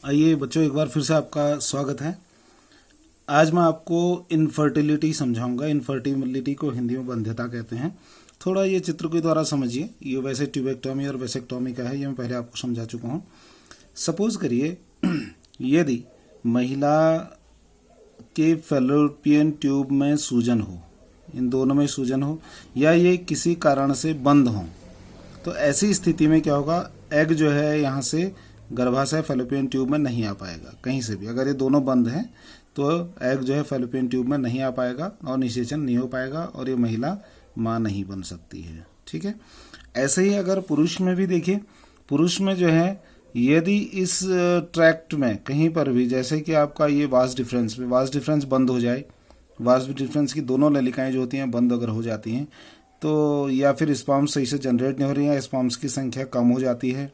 आइए बच्चों, एक बार फिर से आपका स्वागत है। आज मैं आपको इनफर्टिलिटी समझाऊंगा। इनफर्टिलिटी को हिंदी में बंध्यता कहते हैं। थोड़ा ये चित्र के द्वारा समझिए। ये वैसे ट्यूबेक्टोमी और वेसेक्टोमी का है, ये मैं पहले आपको समझा चुका हूँ। सपोज करिए यदि महिला के फैलोपियन ट्यूब में सूजन हो, इन दोनों में सूजन हो, या ये किसी कारण से बंद हो, तो ऐसी स्थिति में क्या होगा, एग जो है यहाँ से गर्भाशय फैलोपियन ट्यूब में नहीं आ पाएगा कहीं से भी। अगर ये दोनों बंद हैं तो एग जो है फैलोपियन ट्यूब में नहीं आ पाएगा और निषेचन नहीं हो पाएगा और ये महिला माँ नहीं बन सकती है। ठीक है। ऐसे ही अगर पुरुष में भी देखिए, पुरुष में जो है यदि इस ट्रैक्ट में कहीं पर भी, जैसे कि आपका ये वास डिफरेंस बंद हो जाए, वास डिफरेंस की दोनों नलिकाएं जो होती हैं बंद अगर हो जाती हैं, तो या फिर स्पर्म्स सही से जनरेट नहीं हो रही है, स्पर्म्स की संख्या कम हो जाती है।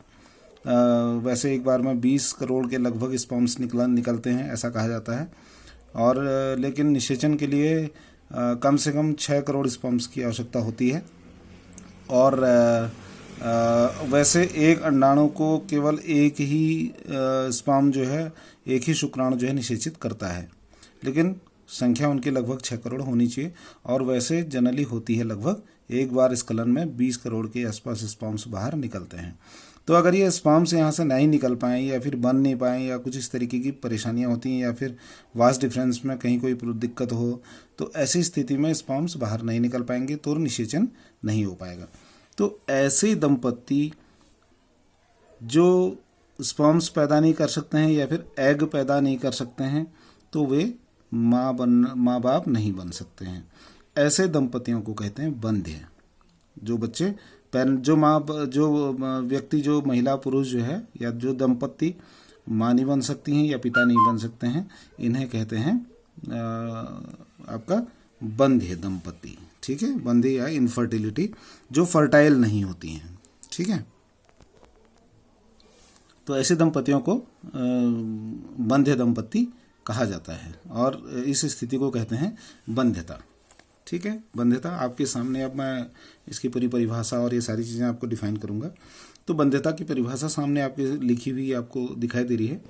वैसे एक बार में 20 करोड़ के लगभग स्पर्म्स निकलते हैं ऐसा कहा जाता है, और लेकिन निषेचन के लिए कम से कम 6 करोड़ स्पर्म्स की आवश्यकता होती है। और वैसे एक अंडाणु को केवल एक ही स्पर्म जो है, एक ही शुक्राणु जो है निषेचित करता है, लेकिन संख्या उनकी लगभग 6 करोड़ होनी चाहिए। और वैसे जनरली होती है लगभग एक बार स्खलन में 20 करोड़ के आसपास स्पर्म्स बाहर निकलते हैं। तो अगर ये स्पर्म्स यहाँ से नहीं निकल पाएँ या फिर बन नहीं पाएँ या कुछ इस तरीके की परेशानियाँ होती हैं या फिर वास डिफरेंस में कहीं कोई दिक्कत हो, तो ऐसी स्थिति में स्पर्म्स बाहर नहीं निकल पाएंगे तो निषेचन नहीं हो पाएगा। तो ऐसे दंपत्ति जो स्पर्म्स पैदा नहीं कर सकते हैं या फिर एग पैदा नहीं कर सकते हैं, तो वे माँ बाप नहीं बन सकते हैं। ऐसे दंपतियों को कहते हैं बंध्य। जो बच्चे जो व्यक्ति, जो महिला पुरुष जो है, या जो दंपत्ति माँ नहीं बन सकती हैं या पिता नहीं बन सकते हैं, इन्हें कहते हैं आपका बंध्य दंपत्ति। ठीक है, बंध्य या इनफर्टिलिटी, जो फर्टाइल नहीं होती हैं। ठीक है, तो ऐसे दंपतियों को बंध्य दंपत्ति कहा जाता है और इस स्थिति को कहते हैं बंध्यता। ठीक है, बंध्यता आपके सामने, अब मैं इसकी पूरी परिभाषा और ये सारी चीज़ें आपको डिफाइन करूंगा। तो बंध्यता की परिभाषा सामने आपके लिखी हुई आपको दिखाई दे रही है।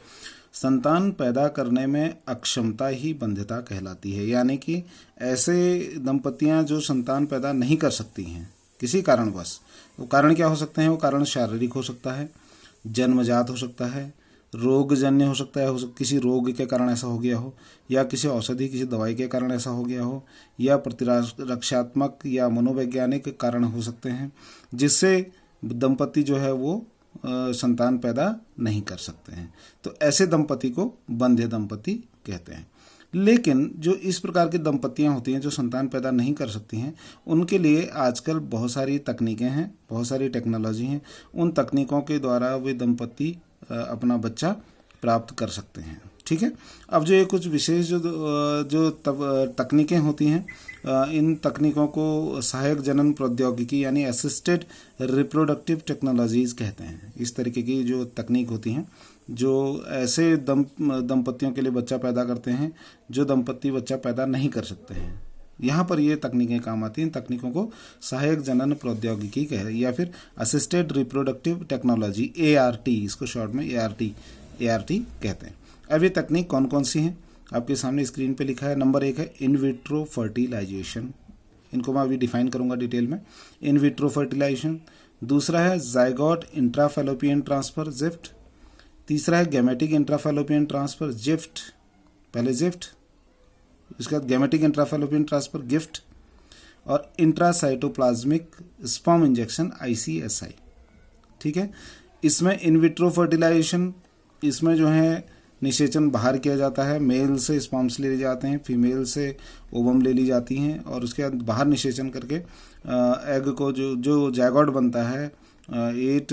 संतान पैदा करने में अक्षमता ही बंध्यता कहलाती है। यानी कि ऐसे दंपतियां जो संतान पैदा नहीं कर सकती हैं किसी कारणवश, वो कारण क्या हो सकते हैं? वो कारण शारीरिक हो सकता है, जन्मजात हो सकता है, रोगजन्य हो सकता है, किसी रोग के कारण ऐसा हो गया हो, या किसी औषधि, किसी दवाई के कारण ऐसा हो गया हो, या प्रतिरक्षात्मक या मनोवैज्ञानिक कारण हो सकते हैं, जिससे दंपति जो है वो संतान पैदा नहीं कर सकते हैं। तो ऐसे दंपति को बंध्य दंपति कहते हैं। लेकिन जो इस प्रकार की दंपतियां होती हैं जो संतान पैदा नहीं कर सकती हैं, उनके लिए आजकल बहुत सारी तकनीकें हैं, बहुत सारी टेक्नोलॉजी हैं। उन तकनीकों के द्वारा वे दंपति अपना बच्चा प्राप्त कर सकते हैं। ठीक है। अब जो ये कुछ विशेष जो तकनीकें होती हैं, इन तकनीकों को सहायक जनन प्रौद्योगिकी यानी असिस्टेड रिप्रोडक्टिव टेक्नोलॉजीज कहते हैं। इस तरीके की जो तकनीक होती हैं जो ऐसे दंपतियों के लिए बच्चा पैदा करते हैं जो दंपति बच्चा पैदा नहीं कर सकते हैं, यहाँ पर ये तकनीकें काम आती हैं। तकनीकों को सहायक जनन प्रौद्योगिकी कह, या फिर असिस्टेड रिप्रोडक्टिव टेक्नोलॉजी, ART, इसको शॉर्ट में ART कहते हैं। अब ये तकनीक कौन कौन सी हैं आपके सामने स्क्रीन पे लिखा है। नंबर 1 है इन विट्रो फर्टिलाइजेशन, इनको मैं अभी डिफाइन करूंगा डिटेल में। In vitro fertilization. दूसरा है जाइगोट इंट्राफैलोपियन ट्रांसफर, जिफ्ट। तीसरा है गैमेटिक इंट्राफैलोपियन ट्रांसफर, जिफ्ट, पहले जिफ्ट, उसके बाद गैमेटिक इंट्राफैलोपियन ट्रांसफर, गिफ्ट, और इंट्रासाइटोप्लाज्मिक स्पर्म इंजेक्शन, ICSI। ठीक है। इसमें इन विट्रो फर्टिलाइजेशन, इसमें जो है निषेचन बाहर किया जाता है। मेल से स्पर्म्स ले जाते हैं, फीमेल से ओवम ले ली जाती हैं, और उसके बाद बाहर निषेचन करके एग को जो जायगोट बनता है, 8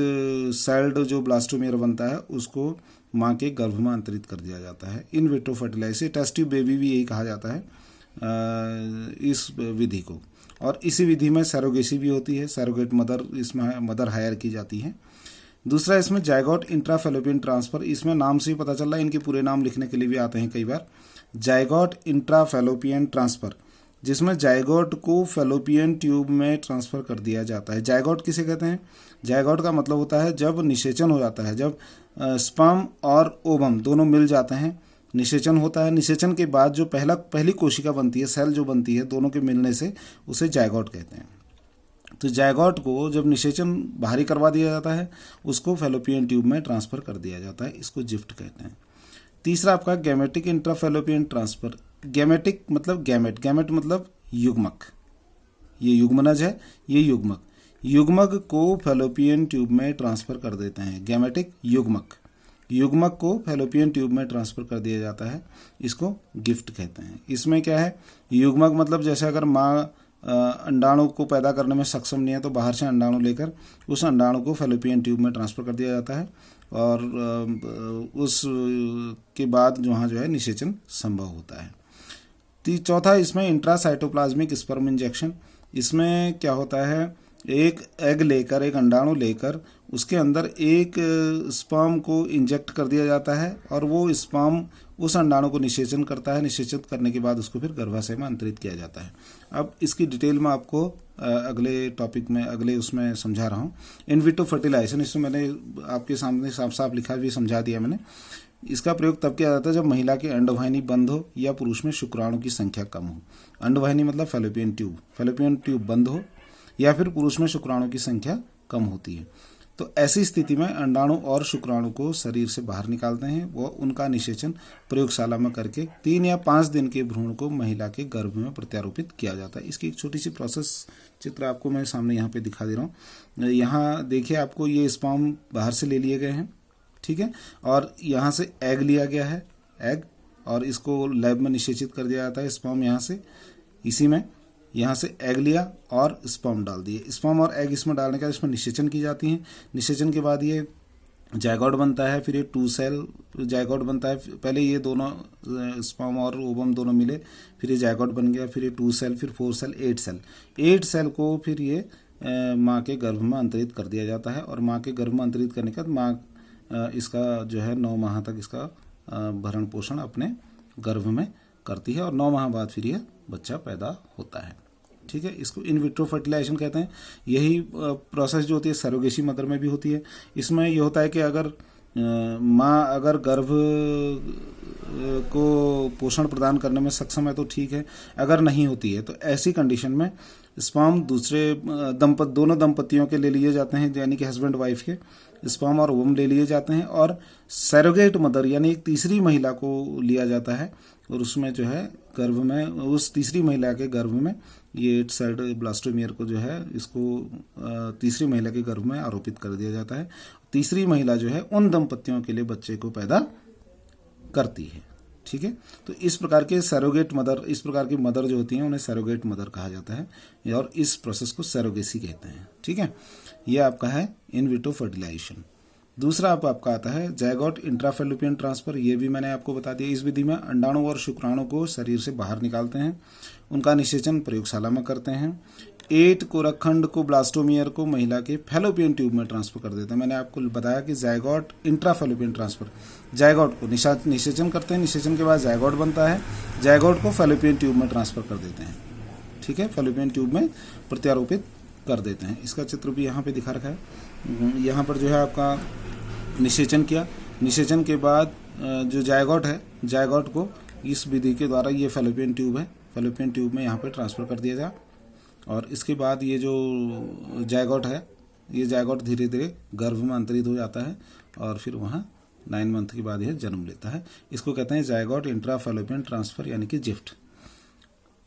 सेल्ड जो ब्लास्टोमेयर बनता है, उसको माँ के गर्भ में अंतरित कर दिया जाता है। In vitro fertilization, test tube baby भी यही कहा जाता है इस विधि को। और इसी विधि में सैरोगेसी भी होती है, सैरोगेट मदर, इसमें मदर हायर की जाती है। दूसरा इसमें जाइगोट इंट्राफैलोपियन ट्रांसफर, इसमें नाम से ही पता चल रहा है, इनके पूरे नाम लिखने के लिए भी आते हैं कई बार। जाइगोट इंट्राफैलोपियन ट्रांसफर, जिसमें जायगोट को फैलोपियन ट्यूब में ट्रांसफर कर दिया जाता है। जायगोट किसे कहते हैं? जायगोट का मतलब होता है जब निषेचन हो जाता है, जब स्पर्म और ओवम दोनों मिल जाते हैं, निषेचन होता है। निषेचन के बाद जो पहली कोशिका बनती है, सेल जो बनती है दोनों के मिलने से, उसे जायगोट कहते हैं। तो जायगोट को जब निषेचन बाहरी करवा दिया जाता है, उसको फैलोपियन ट्यूब में ट्रांसफर कर दिया जाता है, इसको जिफ्ट कहते हैं। तीसरा आपका गैमेटिक इंट्राफैलोपियन ट्रांसफर। गैमेटिक मतलब गैमेट, गैमेट मतलब युग्मक, ये युग्मनज है, ये युग्मक, युग्मक को फैलोपियन ट्यूब में ट्रांसफर कर देते हैं। गैमेटिक युग्मक, युग्मक को फैलोपियन ट्यूब में ट्रांसफर कर दिया जाता है, इसको गिफ्ट कहते हैं। इसमें क्या है, युग्मक मतलब जैसे अगर माँ अंडाणु को पैदा करने में सक्षम नहीं है तो बाहर से अंडाणु लेकर उस अंडाणु को फैलोपियन ट्यूब में ट्रांसफर कर दिया जाता है और उस के बाद वहाँ जो है निषेचन संभव होता है। चौथा इसमें इंट्रासाइटोप्लाज्मिक स्पर्म इंजेक्शन। इसमें क्या होता है, एक एग लेकर, एक अंडाणु लेकर उसके अंदर एक स्पर्म को इंजेक्ट कर दिया जाता है और वो स्पर्म उस अंडाणु को निषेचन करता है। निषेचित करने के बाद उसको फिर गर्भाशय में अंतरित किया जाता है। अब इसकी डिटेल में आपको अगले टॉपिक में, अगले उसमें समझा रहा हूँ। इन विट्रो फर्टिलाइजेशन, इसमें मैंने आपके सामने साफ साफ लिखा भी, समझा दिया मैंने। इसका प्रयोग तब किया जाता है जब महिला की अंडवाहिनी बंद हो या पुरुष में शुक्राणु की संख्या कम हो। अंडवाहिनी मतलब फैलोपियन ट्यूब, फैलोपियन ट्यूब बंद हो या फिर पुरुष में शुक्राणु की संख्या कम होती है। तो ऐसी स्थिति में अंडाणु और शुक्राणु को शरीर से बाहर निकालते हैं, वो उनका निषेचन प्रयोगशाला में करके 3 या 5 दिन के भ्रूण को महिला के गर्भ में प्रत्यारोपित किया जाता है। इसकी एक छोटी सी प्रोसेस चित्र आपको मैं सामने यहाँ पे दिखा दे रहा हूँ। यहाँ देखिए, आपको ये स्पर्म बाहर से ले लिए गए हैं, ठीक है, और यहाँ से एग लिया गया है, एग, और इसको लैब में निषेचित कर दिया जाता है। स्पर्म यहाँ से, इसी में यहाँ से एग लिया और स्पर्म डाल दिए। स्पर्म और एग इसमें डालने के बाद इसमें निषेचन की जाती है। निषेचन के बाद ये जायगोट बनता है, फिर ये 2 सेल जायगोट बनता है। पहले ये दोनों स्पर्म और ओवम दोनों मिले, फिर ये जायगोट बन गया, फिर ये 2 सेल, फिर 4 सेल, 8 सेल। 8 सेल को फिर ये माँ के गर्भ में अंतरित कर दिया जाता है और माँ के गर्भ में अंतरित करने के बाद माँ इसका जो है 9 माह तक इसका भरण पोषण अपने गर्भ में करती है और 9 माह बाद फिर यह बच्चा पैदा होता है, ठीक है। इसको इन विट्रो फर्टिलाइजेशन कहते हैं। यही प्रोसेस जो होती है सरोगेसी मदर में भी होती है। इसमें यह होता है कि अगर माँ अगर गर्भ को पोषण प्रदान करने में सक्षम है तो ठीक है, अगर नहीं होती है तो ऐसी कंडीशन में स्पर्म दूसरे दोनों दंपतियों के ले लिए जाते हैं, यानी कि हस्बैंड वाइफ के स्पर्म और ओवम ले लिए जाते हैं और सरोगेट मदर यानी एक तीसरी महिला को लिया जाता है और उसमें जो है गर्भ में, उस तीसरी महिला के गर्भ में ये 8 सेल्ड ब्लास्टोमियर को जो है इसको तीसरी महिला के गर्भ में आरोपित कर दिया जाता है। तीसरी महिला जो है उन दंपतियों के लिए बच्चे को पैदा करती है, ठीक है। तो इस प्रकार के सरोगेट मदर, इस प्रकार की मदर जो होती हैं उन्हें सरोगेट मदर कहा जाता है और इस प्रोसेस को सरोगेसी कहते हैं, ठीक है। यह आपका है इन विट्रो फर्टिलाइजेशन। दूसरा आपका आता है जायगोट इंट्राफैलोपियन ट्रांसफर। ये भी मैंने आपको बता दिया। इस विधि में अंडाणु और शुक्राणु को शरीर से बाहर निकालते हैं, उनका निषेचन प्रयोगशाला में करते हैं। 8 कोरखंड को ब्लास्टोमियर को महिला के फैलोपियन ट्यूब में ट्रांसफर कर देते हैं। मैंने आपको बताया कि जायगोट इंट्राफैलोपियन ट्रांसफर, जायगोट को निषेचन करते हैं, निषेचन के बाद जायगोट बनता है, जायगोट को फैलोपियन ट्यूब में ट्रांसफर कर देते हैं, ठीक है, फैलोपियन ट्यूब में प्रत्यारोपित कर देते हैं। इसका चित्र भी यहाँ पे दिखा रखा है। यहाँ पर जो है आपका निषेचन किया, निषेचन के बाद जो जायगोट है, जायगोट को इस विधि के द्वारा, ये फैलोपियन ट्यूब है, फैलोपियन ट्यूब में यहाँ पे ट्रांसफ़र कर दिया जाए और इसके बाद ये जो जायगोट है, ये जायगोट धीरे धीरे गर्भ में अंतरित हो जाता है और फिर वहाँ 9 मंथ के बाद यह जन्म लेता है। इसको कहते हैं जायगोट इंट्राफैलोपियन ट्रांसफ़र यानी कि जिफ्ट।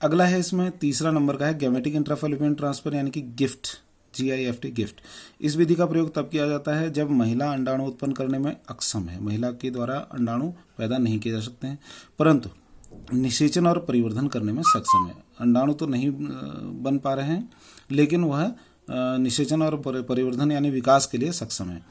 अगला है इसमें तीसरा नंबर का है गैमेटिक इंट्राफैलोपियन ट्रांसफर यानी कि गिफ्ट, GIFT, गिफ्ट। इस विधि का प्रयोग तब किया जाता है जब महिला अंडाणु उत्पन्न करने में अक्षम है, महिला के द्वारा अंडाणु पैदा नहीं किए जा सकते हैं परंतु निषेचन और परिवर्धन करने में सक्षम है। अंडाणु तो नहीं बन पा रहे हैं लेकिन वह निषेचन और परिवर्धन यानी विकास के लिए सक्षम है।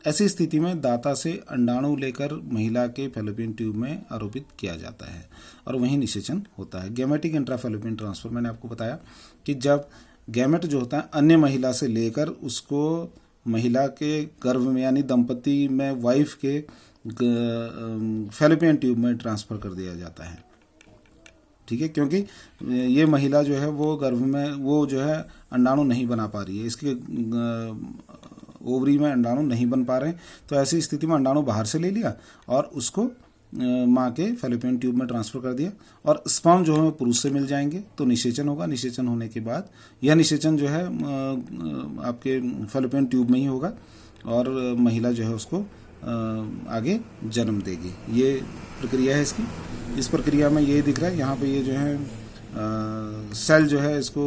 ऐसी स्थिति में दाता से अंडाणु लेकर महिला के फैलोपियन ट्यूब में आरोपित किया जाता है और वहीं निषेचन होता है। गैमेटिक इंट्राफैलोपियन ट्रांसफर मैंने आपको बताया कि जब गैमेट जो होता है अन्य महिला से लेकर उसको महिला के गर्भ में यानी दंपति में वाइफ के फैलोपियन ट्यूब में ट्रांसफर कर दिया जाता है। ठीक है, क्योंकि ये महिला जो है वो गर्भ में वो जो है अंडाणु नहीं बना पा रही है, इसके ओवरी में अंडाणु नहीं बन पा रहे हैं। तो ऐसी स्थिति में अंडाणु बाहर से ले लिया और उसको माँ के फैलोपियन ट्यूब में ट्रांसफर कर दिया, और स्पर्म जो है पुरुष से मिल जाएंगे तो निषेचन होगा। निषेचन होने के बाद यह निषेचन जो है आपके फैलोपियन ट्यूब में ही होगा और महिला जो है उसको आगे जन्म देगी। ये प्रक्रिया है इसकी। इस प्रक्रिया में ये दिख रहा है यहाँ पे, ये जो है सेल जो है इसको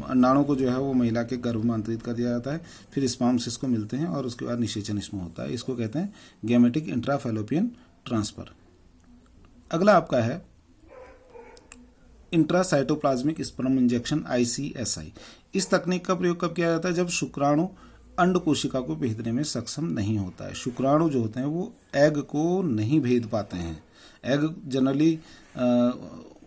अंडाणु को जो है वो महिला के गर्भ में अंतरित कर दिया जाता है, फिर स्पर्म्स इसको मिलते हैं और उसके बाद निषेचन इसमें होता है। इसको कहते हैं गैमेटिक इंट्राफैलोपियन ट्रांसफर। अगला आपका है इंट्रासाइटोप्लाज्मिक स्पर्म इंजेक्शन, ICSI। इस तकनीक का प्रयोग कब किया जाता है? जब शुक्राणु अंड कोशिका को भेदने में सक्षम नहीं होता है। शुक्राणु जो होते हैं वो एग को नहीं भेद पाते हैं। एग जनरली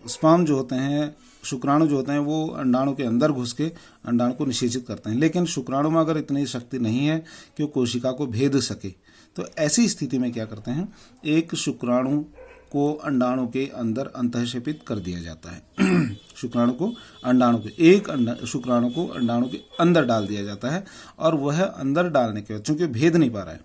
स्पर्म जो होते हैं, शुक्राणु जो होते हैं वो अंडाणु के अंदर घुस के अंडाणु को निषेचित करते हैं, लेकिन शुक्राणु में अगर इतनी शक्ति नहीं है कि वो कोशिका को भेद सके, तो ऐसी स्थिति में क्या करते हैं, एक शुक्राणु को अंडाणु के अंदर अंतःक्षेपित कर दिया जाता है। शुक्राणु को शुक्राणु को अंडाणु के अंदर डाल दिया जाता है, और वह अंदर डालने के बाद चूंकि भेद नहीं पा रहा है,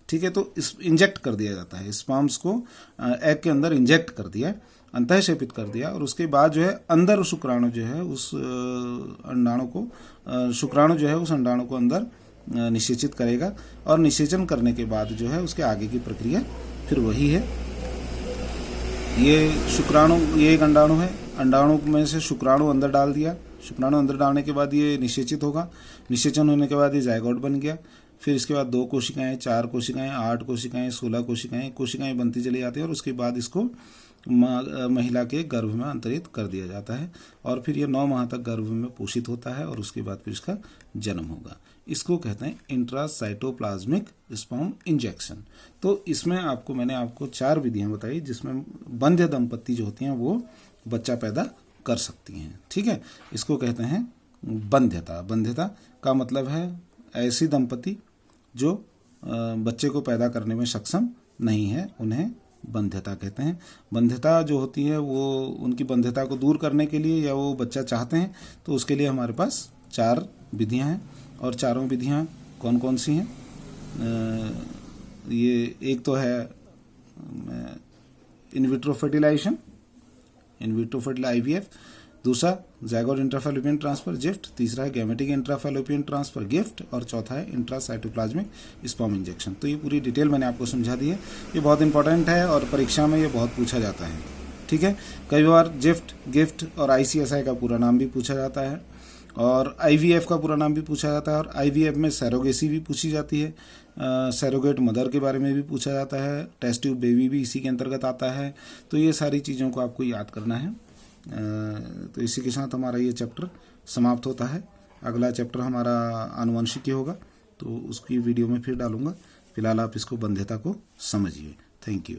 ठीक है, तो इंजेक्ट कर दिया जाता है। स्पर्म्स को एग के अंदर इंजेक्ट कर दिया, अंतःक्षेपित कर दिया, और उसके बाद जो है अंदर शुक्राणु जो है उस अंडाणु को शुक्राणु जो है उस अंडाणु को अंदर निषेचित करेगा, और निषेचन करने के बाद जो है उसके आगे की प्रक्रिया फिर वही है। ये शुक्राणु, ये एक अंडाणु है, अंडाणु में से शुक्राणु अंदर डाल दिया, शुक्राणु अंदर डालने के बाद ये निषेचित होगा, निषेचन होने के बाद ये जायगोट बन गया, फिर इसके बाद 2 कोशिकाएं, 4 कोशिकाएं, 8 कोशिकाएं, 16 कोशिकाएं बनती चली जाती है, और उसके बाद इसको महिला के गर्भ में अंतरित कर दिया जाता है, और फिर ये 9 माह तक गर्भ में पोषित होता है, और उसके बाद फिर इसका जन्म होगा। इसको कहते हैं इंट्रासाइटोप्लाज्मिक स्पर्म इंजेक्शन। तो इसमें मैंने आपको 4 विधियां बताई जिसमें बंध्य दंपत्ति जो होती हैं वो बच्चा पैदा कर सकती हैं। ठीक है, इसको कहते हैं बंध्यता। बंध्यता का मतलब है ऐसी दंपति जो बच्चे को पैदा करने में सक्षम नहीं है, उन्हें बंध्यता कहते हैं। बंध्यता जो होती है वो उनकी बंध्यता को दूर करने के लिए या वो बच्चा चाहते हैं तो उसके लिए हमारे पास 4 विधियां हैं, और चारों विधियां कौन कौन सी हैं? ये एक तो है इन विट्रो फर्टिलाइजेशन, IVF, दूसरा ज़ायगोट इंट्राफैलोपियन ट्रांसफर गिफ्ट, तीसरा है गैमेटिक इंट्राफैलोपियन ट्रांसफर गिफ्ट, और चौथा है इंट्रासाइटोप्लाज्मिक स्पर्म इंजेक्शन। तो ये पूरी डिटेल मैंने आपको समझा दी है। ये बहुत इंपॉर्टेंट है और परीक्षा में ये बहुत पूछा जाता है। ठीक है, कई बार गिफ्ट और ICSI का पूरा नाम भी पूछा जाता है, और IVF का पूरा नाम भी पूछा जाता है, और IVF में सैरोगेसी भी पूछी जाती है, सैरोगेट मदर के बारे में भी पूछा जाता है, टेस्ट ट्यूब बेबी भी इसी के अंतर्गत आता है। तो ये सारी चीज़ों को आपको याद करना है। तो इसी के साथ हमारा ये चैप्टर समाप्त होता है। अगला चैप्टर हमारा आनुवंशिकी होगा, तो उसकी वीडियो में फिर डालूंगा। फिलहाल आप इसको बंध्यता को समझिए। Thank you.